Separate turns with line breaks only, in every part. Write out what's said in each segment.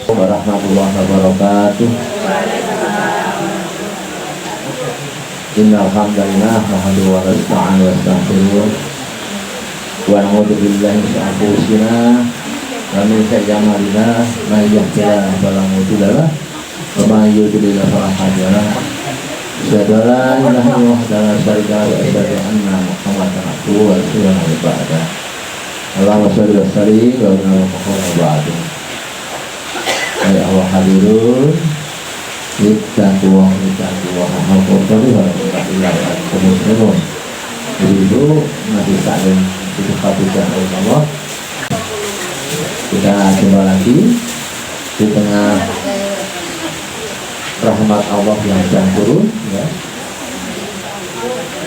warahmatullahi wabarakatuh. Innal hamdalillah nahmaduhu wa nasta'inuhu wa nastaghfiruh wa na'udzu billahi min syururi anfusina wa min sayyi'ati a'malina may yahdihillahu fala mudilla lahu wa may yudlil fala hadiya lahu. Asyhadu an la ilaha illallah wa la syarika lahu wa asyhadu anna Muhammadan abduhu wa rasuluhu. Allahumma shalli wa sallim wa barik. Ya Allah hadirun ikan tuang hal tadi harus kita hilangkan kemuslimun. Jadi itu masih saling diperhatikan oleh Allah. Kita coba lagi di tengah rahmat Allah yang sedang turun, ya.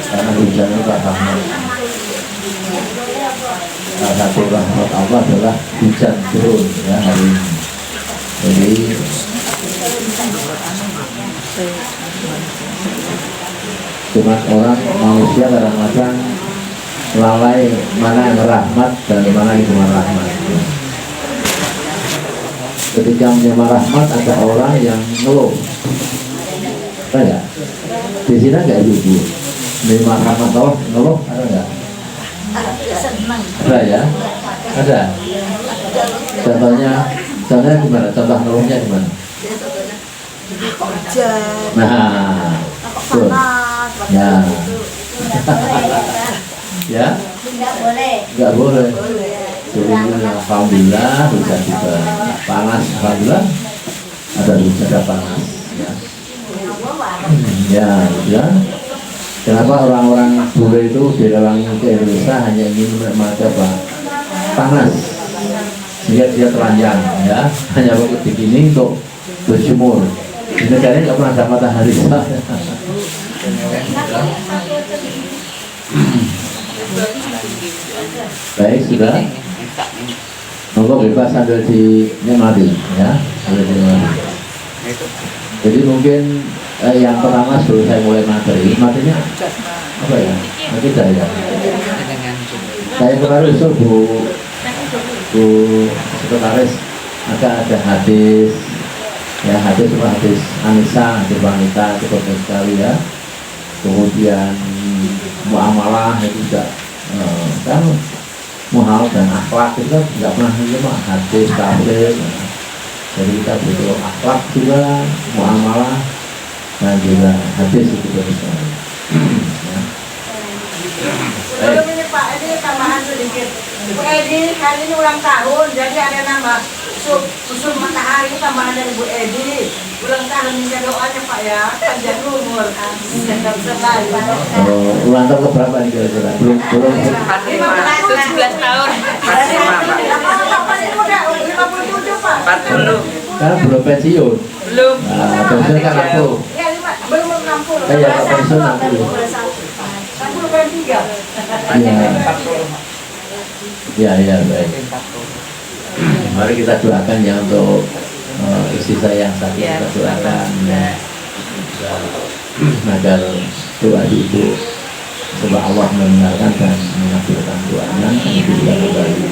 Karena hujan itu rahmat. Salah satu rahmat Allah adalah hujan turun, ya, hari ini. Jadi cuma orang manusia kadang-kadang lalai mana yang rahmat dan mana yang cuma rahmat. Ketika menerima rahmat ada orang yang ngeluh, ada? Di sini nggak ibu menerima rahmat Allah ngeluh, ada nggak? Ada ya? Ada. Contohnya gimana? Contoh ngeluhnya gimana? Nah, betul. Ya. Ya? Enggak boleh. Jadi alhamdulillah hujan juga panas, alhamdulillah ada panas. Ya, ya. Kenapa orang-orang bule itu direwangi ke Indonesia hanya ingin menikmati apa? Panas. Dia telanjang, ya, hanya waktu begini untuk berjemur. Di negara nggak pernah ada matahari. Baik, sudah. Monggo bebas sambil dinikmati, ya, sambil dinikmati. Jadi mungkin yang pertama sebelum saya mulai materinya apa ya? Kita ya. Saya kemarin usul Bu Sekretaris ada hadis, ya, hadis Anissa, hadis wanita cukup sekali, ya. Kemudian muamalah itu juga kan muhal dan akhlak itu kan tidak pernah cuma hadis kafir. Jadi kita butuh akhlak juga, muamalah dan juga hadis itu juga sekali.
Belum ini Pak, ini tambahan sedikit. Bu Edi hari ini ulang tahun, jadi ada nama usul matahari itu tambahan dari Bu Edi. Ulang tahun minta doanya Pak, ya, panjang umur.
Ulang tahun keberapa nih kira-kira? Belum
17 tahun.
Masih muda, 57 Pak.
40.
Karena belum pensiun.
Belum.
Nah, pensiun kan aku.
Ya, belum 60.
Iya, Pak pensiun 60.
63.
Iya, baik. Mari kita doakan ya untuk istri saya yang sakit, kita doakan ya, agar doa ibu semoga Allah mendengarkan dan mengabulkan doanya. Kami juga kembali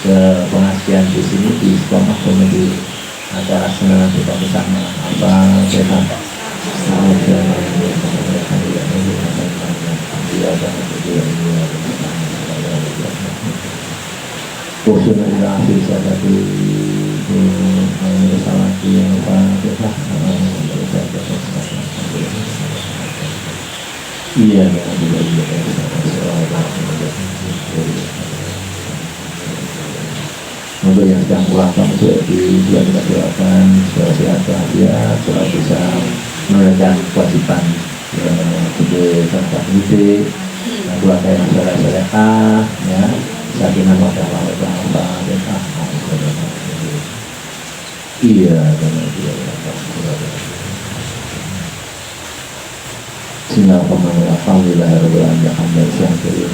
ke pengajian di sini di Sekolah Komedi acara senang kita bersama apa sehat. Kursusnya tidak bisa jadi salah yang iya, untuk yang sedang ulang tahun juga kita doakan supaya sehat bahagia, supaya bisa menunaikan kewajiban sebagai sahabat didik, keluarga yang soleh-solehah, ya, sakinah mawaddah warahmah. Iya, karena dia Bismillahirrahmanirrahim. Alhamdulillahirabbil alamin. Hamdan syakira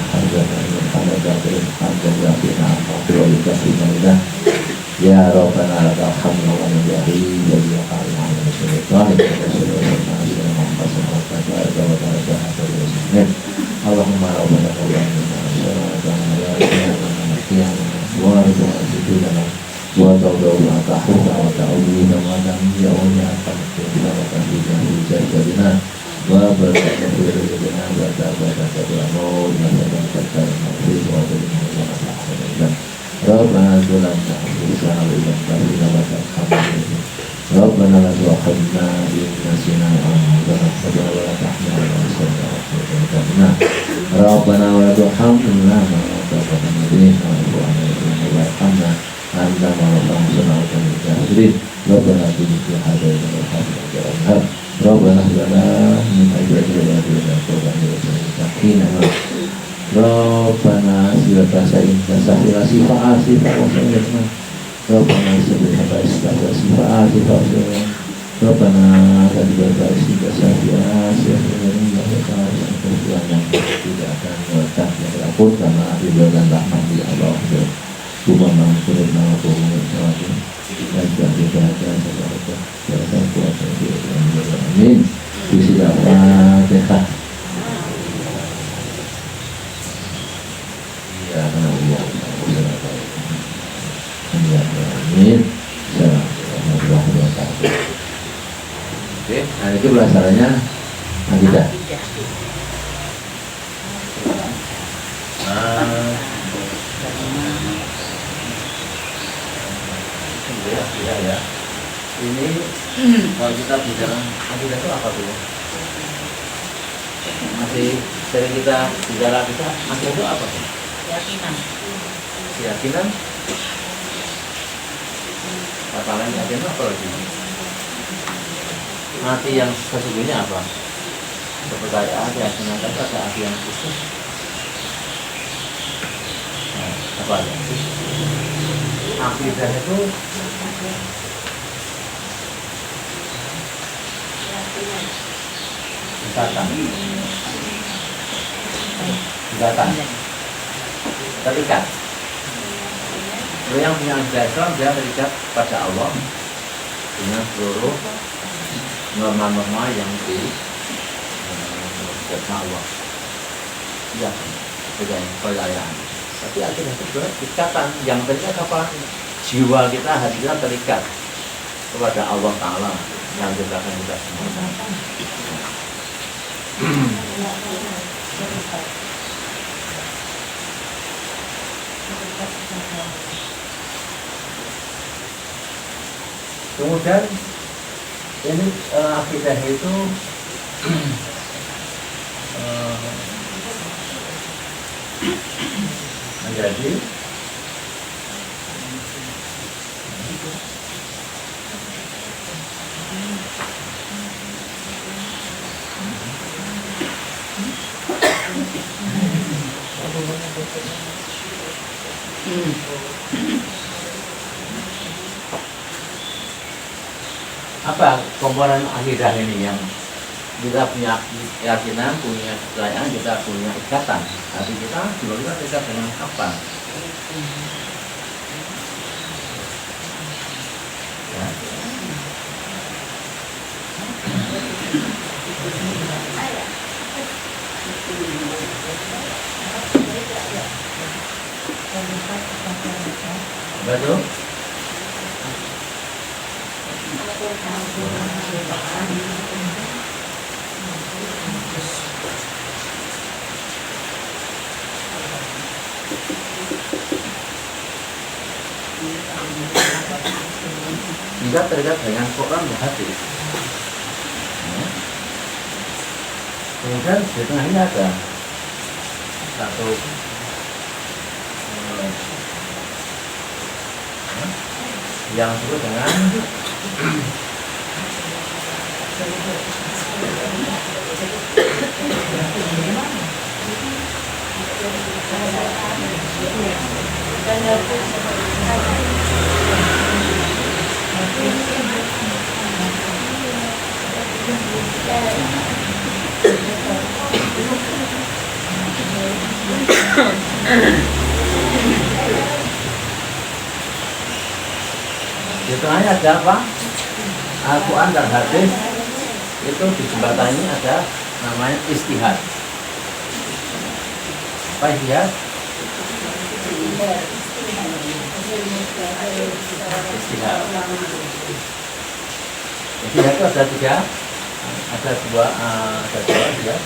ya Rabbana lakal hamdu wa ni'mahi wa bi'aka Allahumma rabbana wa tawdawna tahuna wa Ramadan ya Allah akan kita tidak bisa jadinya wa berkata dengan kata-kata mau dan kata mau dan Rabbana zalamna anfusana wa illam taghfir lana wa tarhamna Rabbana la tu'akhidhna in nasina aw akhtana wa la tahmilna 'alaina Rabbana wa la tuhammilna ma la taqata lana wa la tahmilna anta ma'rufana wa ta'ala Rabbana tu'ti hadaina wa tahmilna Rabbana lana min ajrina wa ta'ala Rabbana sifat sifat sifat sifat Rabbana sifat sifat sifat Rabbana sifat sifat yang tidak akan melekat yang terapun karena adil dan rahmat di Allah Tuhan mengampuni nama Tuhan dan kita akan kuasa amin Bismillahirrahmanirrahim ya karena Allah amin oke, nah itu belasannya akidah. Ya. Ini kalau kita bicara akidah itu apa dulu? Masih sering kita bicara kita akidah itu apa sih? Keyakinan. Kata lain keyakinan apa lagi? Arti yang sesungguhnya apa? Kepercayaan, keyakinan tapi ada arti yang khusus. Nah, apa aja? Akidah itu Ikatan terikat. Kalau yang punya akidah Islam dia terikat pada Allah dengan seluruh norma-norma yang dikatakan Allah. Ya, kepercayaan. Tapi akidah itu juga ikatan. Yang terikat apa? Jiwa kita, hati kita terikat kepada Allah Ta'ala yang menciptakan kita semua. Kemudian ini akidah itu menjadi apa komponen akidah ini yang kita punya keyakinan, punya kepercayaan, kita punya ikatan. Hati kita juga kita terikat dengan apa? Ya. Betul? Juga terikat dengan Quran dan hadis. Kemudian di tengah ini ada satu yang disebut dengan di tengahnya ada apa? Al-Quran dan hadis itu di jembatannya ada namanya istihad. Apa istihad? Istihad. Istihad itu ada tiga, ada dua ya.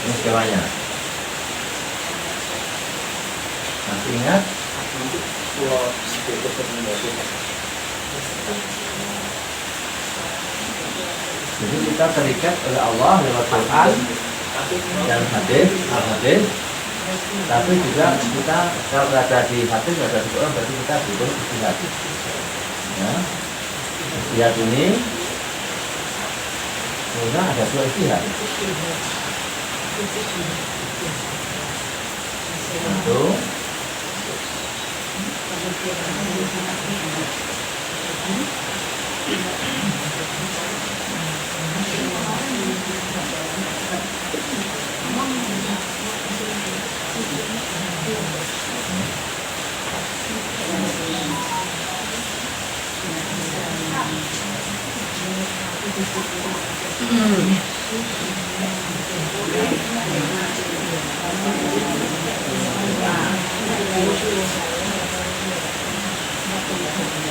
Ini skemanya. Masih ingat? Jadi kita terikat oleh Allah lewat Quran dan hadis, al-hadis. Tapi juga kita kalau ada di hadis, ada di Quran, berarti kita butuh istihad. Ya, istihad ini kemudian ada dua istihad. Satu,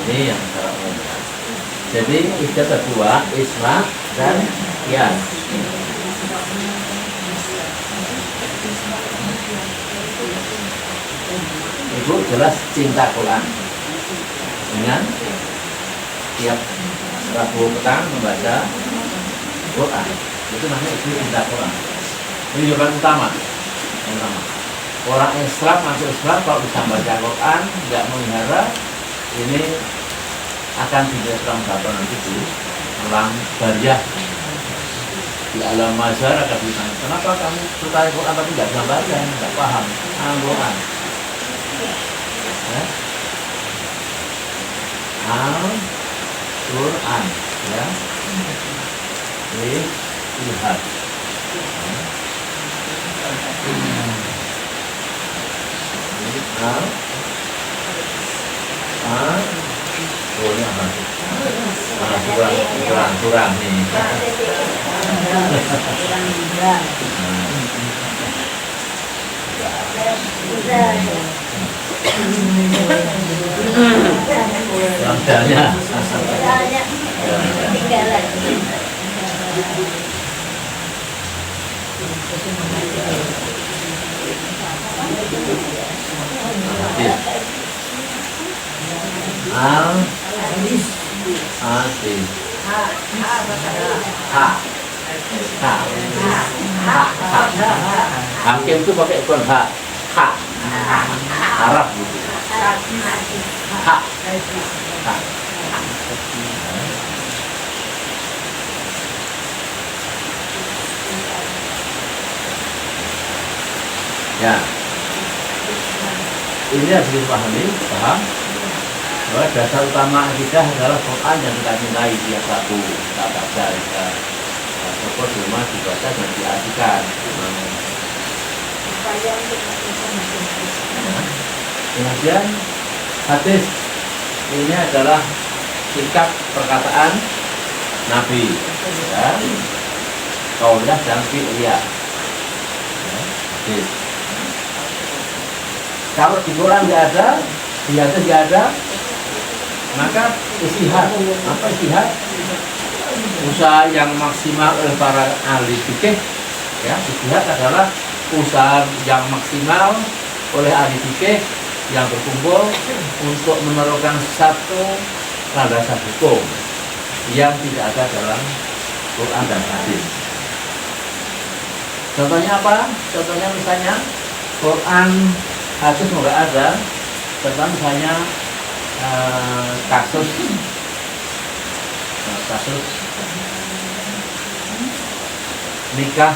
ini yang secara umum. Jadi istihad kedua, isma dan qiyas. Ibu jelas cinta Quran dengan tiap Rabu petang membaca Quran. Itu namanya ibu cinta Quran. Ini yang paling utama. Orang Islam masuk Islam kalau bisa baca Quran, tidak melihara, ini akan tidak terang dapat nanti di alam barzah, di alam mazhar akan ditanya, kenapa kamu suka Quran tapi tidak bisa baca, tidak paham Al-Quran? Al-Quran, ya, lihat. Boleh apa? Kurang nih. Langkahnya.
Ketinggalan.
Hadis. Hakim itu pakai ikon ha. Arab gitu. Ha. Ya. Ini harus dipahami, paham? Bahwa dasar utama akidah adalah Quran yang kita cintai, dia satu, kita baca, kita syukur di rumah dibaca dan diartikan. Kemudian hadis ini adalah sikap perkataan Nabi, ya, kaulah dan fi'liyah. Hadis. Kalau di Quran tidak ada, di hadis tidak ada, maka istihad. Apa istihad? Usaha yang maksimal oleh para ahli fikih, ya, istihad adalah usaha yang maksimal oleh ahli fikih yang berkumpul untuk menemukan satu landasan hukum yang tidak ada dalam Quran dan hadis. Contohnya apa? Contohnya misalnya Quran, hadis nggak ada. Contohnya misalnya kasus nikah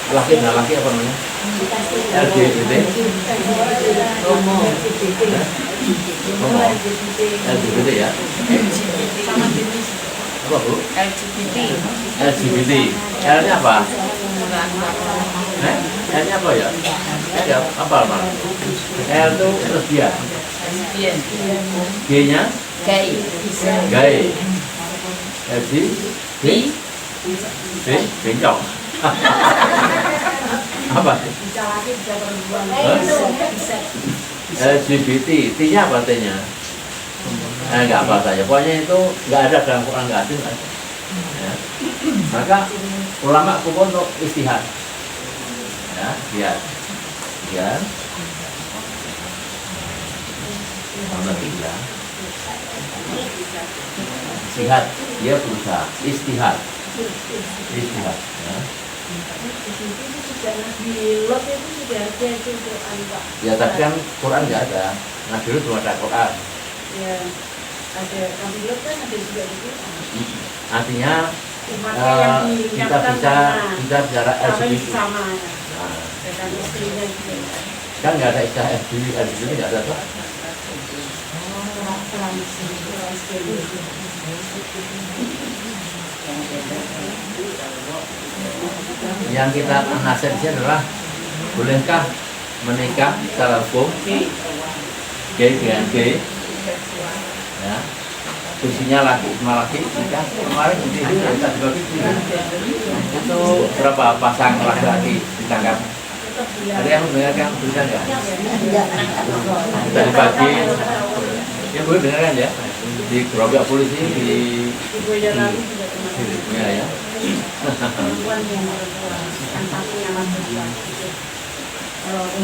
laki dan laki apa namanya? LGBT. LGBT ya. Apa bu? LGBT. L-nya apa? L-nya apa ya? Ya apa apa? L itu lesbian. G-nya? Gay. L-G? B? Bencong. Apa?
Bisa lagi, bisa perempuan. Bisa.
LGBT, T-nya apa T-nya? Nggak apa saja. Pokoknya itu nggak ada dalam Quran, nggak ada. Ya. Maka ulama kumpul untuk istihad. Ya, lihat. Ya. Alhamdulillah. Istihad, dia berusaha. Istihad. Istihad. Ya. Ya, tapi kan Quran nggak ada. Nah, dulu belum ada Quran.
Ya, ada kabinet kan ada juga gitu.
Artinya kita bicara LGBT.
Sama.
Nah,
Dengan istrinya juga.
kan nggak ada istilah LGBT nggak ada tuh. Yang kita nasihatkan adalah bolehkah menikah secara hukum gay dengan gay, ya, fungsinya laki sama laki nikah. Kemarin itu kita juga itu berapa pasang laki-laki ditangkap? Ada yang mendengarkan berita nggak? Tadi pagi, ya boleh dengarkan ya. Di gerobak polisi di ya.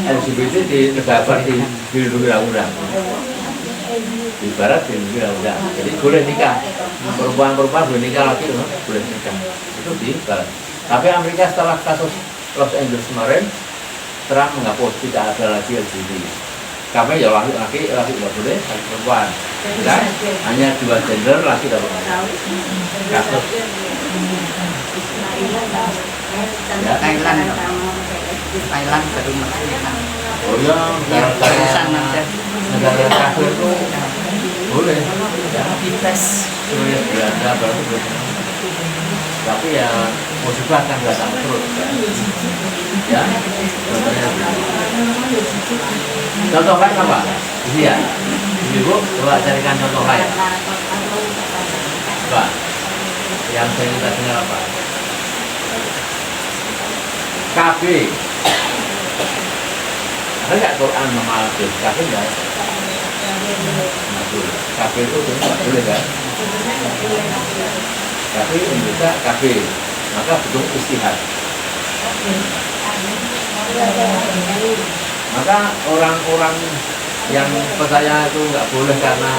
LGBT di negara dilindungi undang-undang. Di barat dilindungi undang-undang. Jadi boleh nikah. Perempuan-perempuan boleh nikah lagi, boleh nikah. Itu di barat. Tapi Amerika setelah kasus Los Angeles kemarin, Trump menghapus tidak ada lagi LGBT. Kami ya laki-laki nggak boleh, perempuan. Dan hanya dua gender, laki dan perempuan. Kasus. Ya,
Thailand baru masuk.
oh ya, negara kafir itu boleh. Ya,
Bebas.
sebenarnya Belanda baru boleh. Tapi ya musibah kan datang terus. Ya, contohnya. Contoh lain apa? Iya. Ibu, coba carikan contoh lain. Coba. Yang saya minta dengar apa? KB. Ada nggak Quran nama Al-Qur'an? KB nggak? KB itu nggak boleh kan? Tapi Indonesia KB, maka butuh istihad. Maka orang-orang yang percaya itu nggak boleh karena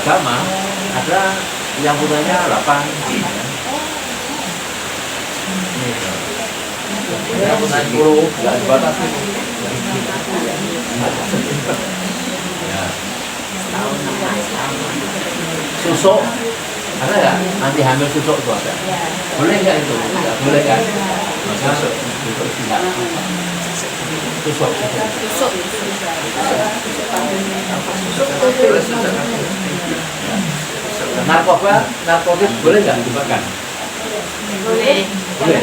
agama, ada yang punyanya 8. Yang punya 10 nggak dibatasi. Ya. Susuk, ada nggak anti hamil susuk itu ada? Boleh nggak itu? Nggak boleh kan? Maka susuk tidak. Susuk. Narkotik boleh nggak dimakan?
Boleh.
Boleh.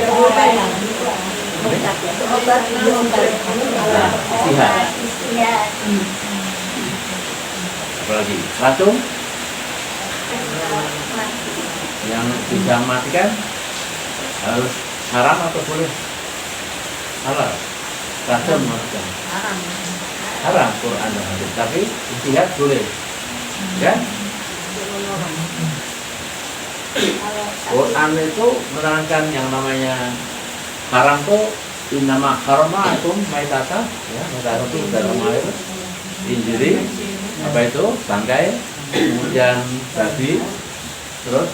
Istihad. Apalagi racun yang bisa matikan harus haram atau boleh? Halal. Racun matikan. Haram Quran dan hadis. Tapi istihad boleh. Kan? Quran itu menerangkan yang namanya haram itu innama haramatum maitata, ya, maitata itu dalam air, injiri, apa itu, bangkai, kemudian babi, terus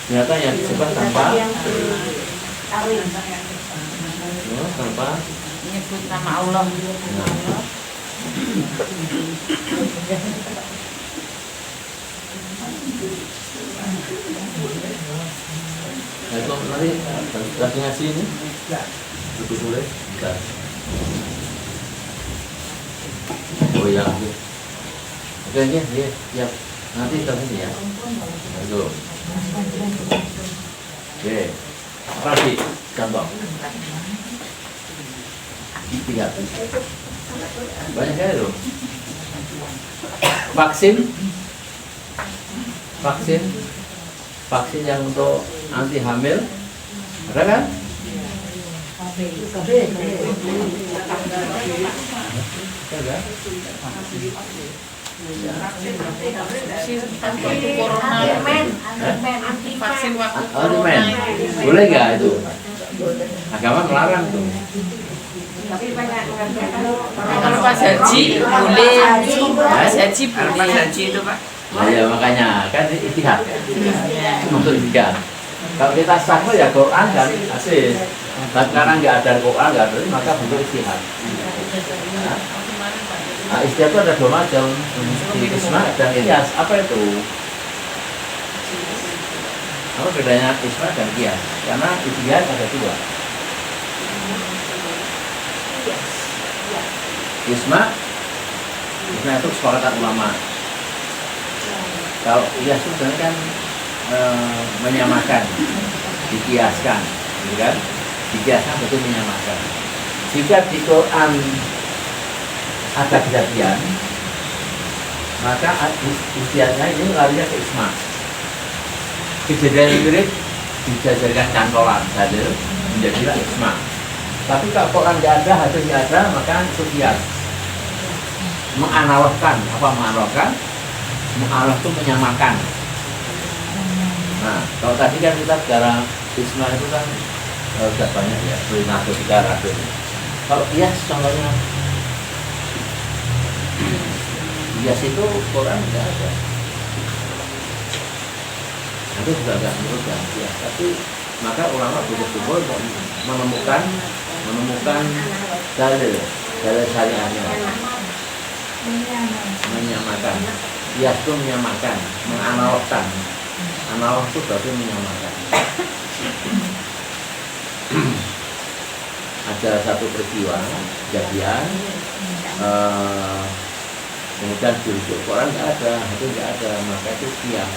binatang yang disebut tanpa
Menyebut nama Allah.
Nah, itu nanti lagi ngasih ini lebih boleh bentar. Oh iya, oke ya nanti kita sini ya. Ayo. Oke, apa lagi contoh? Tiga. Banyak kali loh. Vaksin yang untuk anti hamil, ada kan?
Corona vaksin waktu
Oh, itu
corona
men.
itu.
Boleh nggak itu? Agama melarang tuh.
Kalau pas haji boleh, pas haji boleh. Pas haji itu Pak.
Nah, ya makanya kan istihad.
Ya.
Untuk istihad. Kalau kita sama ya Quran kan asih. Tapi karena nggak ada Quran nggak ada, maka bentuk istihad. Nah, istihad itu ada dua macam, isma dan kias. Apa itu? Apa bedanya isma dan kias? Karena istihad ada dua. Isma itu kesepakatan ulama. Kalau kias itu sebenarnya kan menyamakan, dikiaskan, gitu kan? Dikiaskan berarti menyamakan. Jika di Quran ada kejadian, maka istiadatnya ini larinya ke isma. Kejadian yang mirip dijadikan cantolan, hadir menjadilah isma. Tapi kalau Quran nggak ada, hadis nggak ada, maka itu kias. Menganalogkan, apa menganalogkan? Menganalog itu menyamakan. Nah, kalau tadi kan kita bicara isma itu kan sudah banyak ya, berinatu tiga ratus. Kalau kias contohnya, kias itu Quran nggak ada. Itu juga nggak menurut kias. Tapi maka ulama betul-betul menemukan dalil syariahnya, menyamakan. Kias itu menyamakan, menganalogkan. Analog itu berarti menyamakan. Ada satu peristiwa kejadian, kemudian dirujuk Quran nggak ada, itu nggak ada, maka itu kias.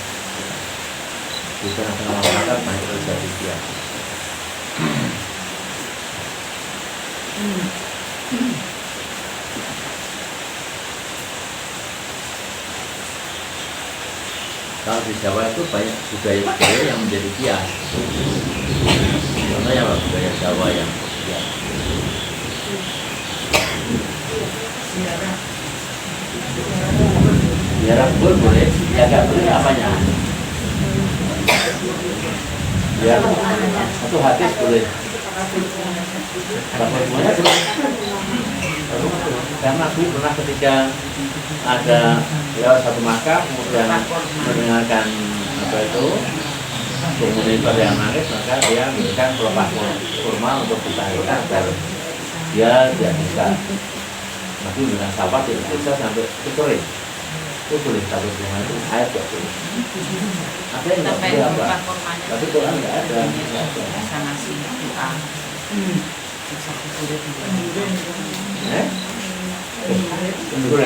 Di tengah-tengah masyarakat banyak terjadi kias. Kalau di Jawa itu banyak budaya-budaya yang menjadi kias. Contohnya apa? Budaya Jawa yang kias. Biara boleh, ya nggak boleh apanya? Ya, satu hadis boleh. Kalau semuanya boleh. Karena Nabi pernah ketika ada lewat satu makam kemudian mendengarkan apa itu kemudian itu ada yang nangis, maka dia memberikan pelepah kurma untuk ditahirkan agar dia tidak bisa. Nabi dengan sahabat tidak bisa sampai kering. Itu boleh satu kurma itu ayat tidak boleh. Ada yang nggak boleh apa? Tapi Quran nggak ada.
Sama si doa.
Cemburu.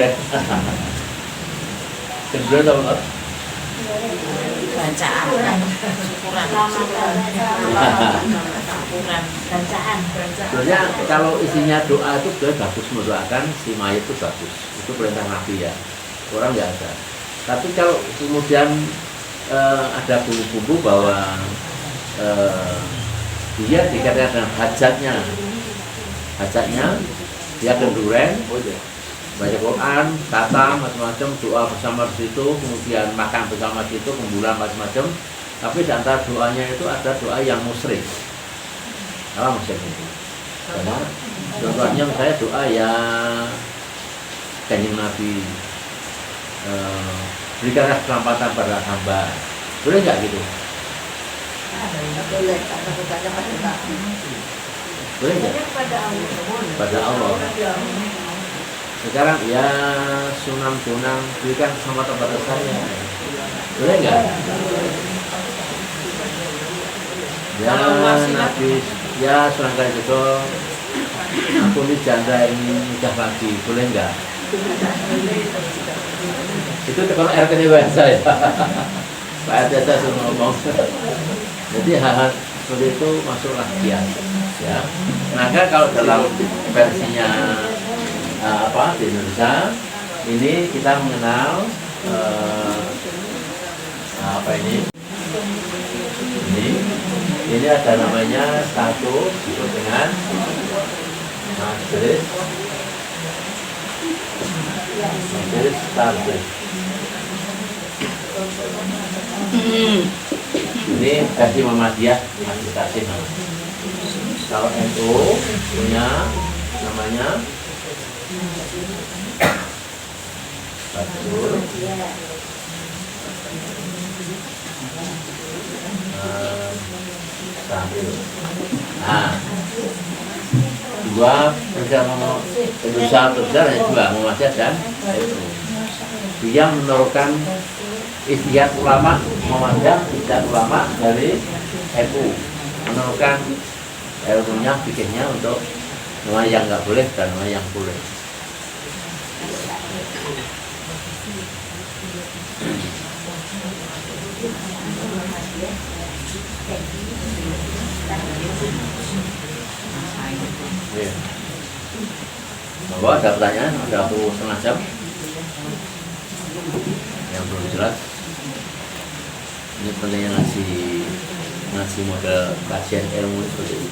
Cemburu atau apa?
Bacaan syukuran. Bacaan.
Sebenarnya kalau isinya doa itu sebenarnya bagus, mendoakan si mayat itu bagus. Itu perintah Nabi ya. Orang nggak ada. Tapi kalau kemudian ada bumbu-bumbu bahwa dia dikaitkan dengan hajatnya dia kenduren, baca Quran, kata macam-macam, doa bersama di situ, kemudian makan bersama di situ, kumpulan macam-macam. Tapi di antara doanya itu ada doa yang musyrik. Apa musyrik itu? Karena contohnya saya doa yang Kanjeng Nabi berikanlah keselamatan pada hamba. Boleh nggak gitu? Boleh nggak? Pada Allah. Sekarang ya sunam berikan keselamatan pada saya. Boleh nggak? Ya Nabi, ya serangkali juga aku ini janda ini nikah lagi, boleh nggak? Itu kalau RT saya. Pak RT saya suruh ngomong. Jadi hal-hal seperti itu masuklah kias. Ya. Maka kalau dalam versinya di Indonesia ini kita mengenal apa ini Ini ada namanya status disebut dengan majelis status. Ini versi Muhammadiyah masih kasih nama. Kalau NU punya namanya Batul Sambil. Nah, dua bersama berusaha besar ya dua Muhammadiyah dan NU. Dia menurunkan istiadat ulama Muhammadiyah, istiadat ulama dari NU, menurunkan ilmunya, bikinnya untuk nama yang nggak boleh dan nama yang boleh. Ya. Bahwa ada pertanyaan, ada waktu setengah jam yang belum jelas. Ini pentingnya ngasih model kajian ilmu seperti ini.